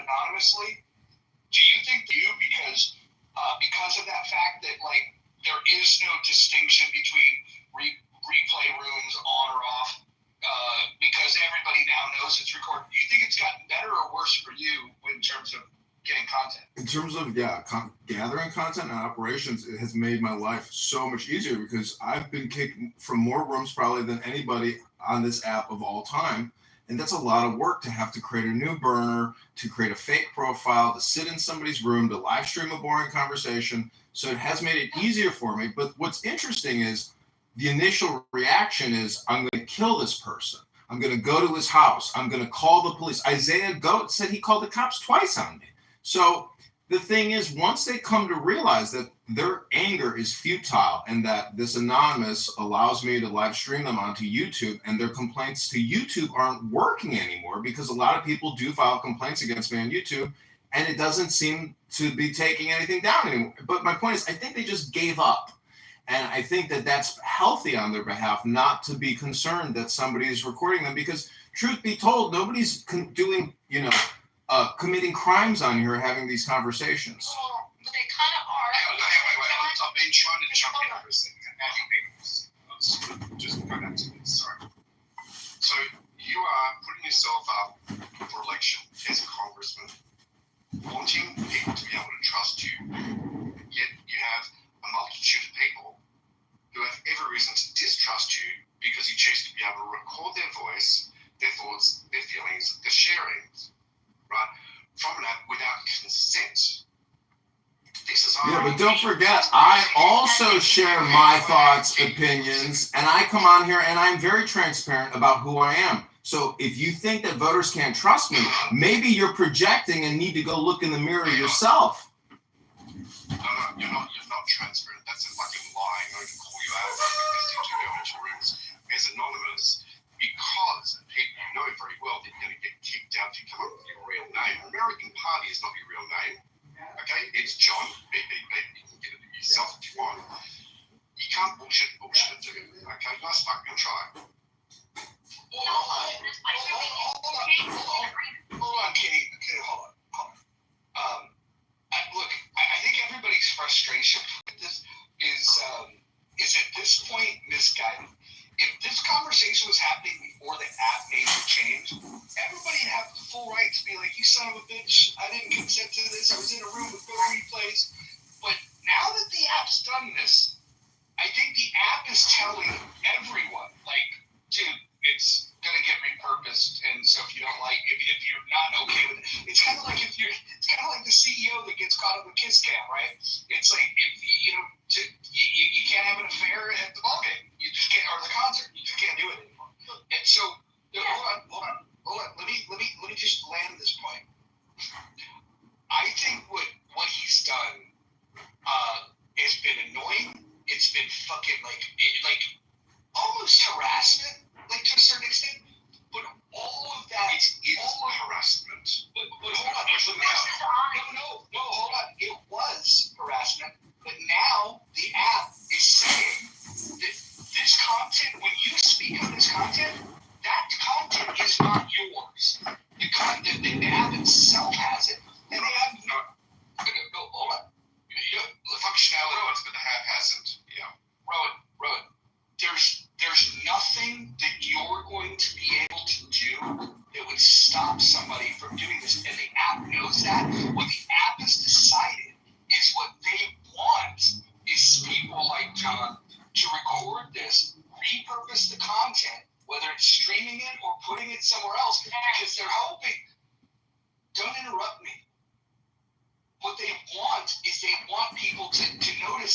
anonymously. Do you think because of that fact that like there is no distinction between replay rooms on or off because everybody now knows it's recorded? Do you think it's gotten better or worse for you in terms of getting content? In terms of gathering content and operations, it has made my life so much easier because I've been kicked from more rooms probably than anybody on this app of all time. And that's a lot of work to have to create a new burner, to create a fake profile, to sit in somebody's room, to live stream a boring conversation. So it has made it easier for me. But what's interesting is the initial reaction is, I'm going to kill this person. I'm going to go to his house. I'm going to call the police. Isaiah Goat said he called the cops twice on me. So the thing is, once they come to realize that their anger is futile and that this anonymous allows me to live stream them onto YouTube, and their complaints to YouTube aren't working anymore because a lot of people do file complaints against me on YouTube and it doesn't seem to be taking anything down anymore. But my point is, I think they just gave up. And I think that that's healthy on their behalf, not to be concerned that somebody is recording them, because truth be told, nobody's doing, committing crimes on here having these conversations. Well, but they kind of are. Wait. I've been trying to jump in for a second. Just go back to this. Sorry. So you are putting yourself up for election as a congressman, wanting people to be able to trust you, yet you have a multitude of people who have every reason to distrust you because you choose to be able to record their voice, their thoughts, their feelings, their sharings, right, from an app without consent. But don't forget, I also share my thoughts, opinions, and I come on here and I'm very transparent about who I am. So if you think that voters can't trust me, maybe you're projecting and need to go look in the mirror yourself. No, you're not transparent. That's a fucking lie. I'm going to call you out because you do go into rooms as anonymous because people know very well that you're going to get kicked out if you come up with your real name. American Party is not your real name. Okay, it's John. Beep, beep, beep. You can get it yourself if you want. You can't bullshit it, do it. Okay, nice fucking try. Hold on, Kenny. Okay, hold on. Look, I think everybody's frustration with this is at this point misguided. If this conversation was happening before the app made the change, everybody would have the full right to be like, you son of a bitch, I didn't consent to this, I was in a room with no replays. But now that the app's done this, I think the app is telling everyone, like, dude, it's going to get repurposed, and so if you don't like, if you're not okay with it, it's kind of like the CEO that gets caught up with kiss cam, right? It's like, if you can't have an affair at the ballgame. You just can't, or the concert. You just can't do it anymore. And so, hold on. Let me just land this point. I think what he's done has been annoying. It's been fucking like almost harassment, like to a certain extent. But all of that is harassment. But hold on. No, hold on. It was harassment. But now the app